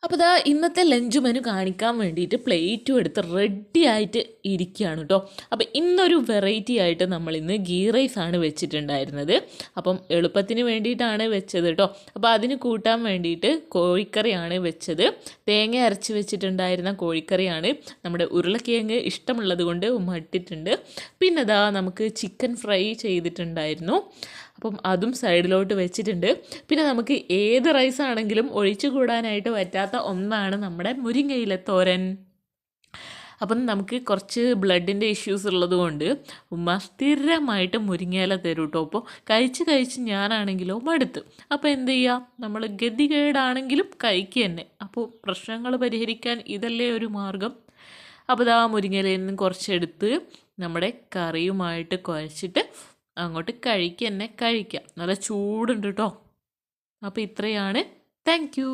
അപ്പോൾ ദാ ഇന്നത്തെ ലഞ്ച് മെനു കാണിക്കാൻ വേണ്ടിയിട്ട് പ്ലേറ്റും എടുത്ത് റെഡി ആയിട്ട് ഇരിക്കുകയാണ് കേട്ടോ. അപ്പോൾ ഇന്നൊരു വെറൈറ്റി ആയിട്ട് നമ്മളിന്ന് ഗീ റൈസ് ആണ് വെച്ചിട്ടുണ്ടായിരുന്നത്. അപ്പം എളുപ്പത്തിന് വേണ്ടിയിട്ടാണ് വെച്ചത് കേട്ടോ. അപ്പോൾ അതിന് കൂട്ടാൻ വേണ്ടിയിട്ട് കോഴിക്കറിയാണ് വെച്ചത്. തേങ്ങ അരച്ച് വെച്ചിട്ടുണ്ടായിരുന്ന കോഴിക്കറിയാണ്. നമ്മുടെ ഉരുളക്കിഴങ്ങ് ഇഷ്ടമുള്ളത് കൊണ്ട് ഉമ്മ ഇട്ടിട്ടുണ്ട്. പിന്നെ ദാ നമുക്ക് ചിക്കൻ ഫ്രൈ ചെയ്തിട്ടുണ്ടായിരുന്നു. അപ്പം അതും സൈഡിലോട്ട് വെച്ചിട്ടുണ്ട്. പിന്നെ നമുക്ക് ഏത് റൈസ് ആണെങ്കിലും ഒഴിച്ചു കൂടാനായിട്ട് പറ്റാത്ത ഒന്നാണ് നമ്മുടെ മുരിങ്ങയില തോരൻ. അപ്പം നമുക്ക് കുറച്ച് ബ്ലഡിൻ്റെ ഇഷ്യൂസ് ഉള്ളത് കൊണ്ട് ഉമ്മ സ്ഥിരമായിട്ട് മുരിങ്ങയില തരും കേട്ടോ. അപ്പോൾ കഴിച്ച് ഞാനാണെങ്കിലോ മടുത്ത്. അപ്പോൾ എന്ത് ചെയ്യുക, നമ്മൾ ഗതികേടാണെങ്കിലും കഴിക്കുക തന്നെ. അപ്പോൾ പ്രശ്നങ്ങൾ പരിഹരിക്കാൻ ഇതല്ലേ ഒരു മാർഗം. അപ്പോൾ ഇതാ മുരിങ്ങയിലയിൽ നിന്ന് കുറച്ചെടുത്ത് നമ്മുടെ കറിയുമായിട്ട് കുഴച്ചിട്ട് അങ്ങോട്ട് കഴിക്കുക തന്നെ കഴിക്കാം. നല്ല ചൂടുണ്ട് കേട്ടോ. അപ്പോൾ ഇത്രയാണ്. Thank you.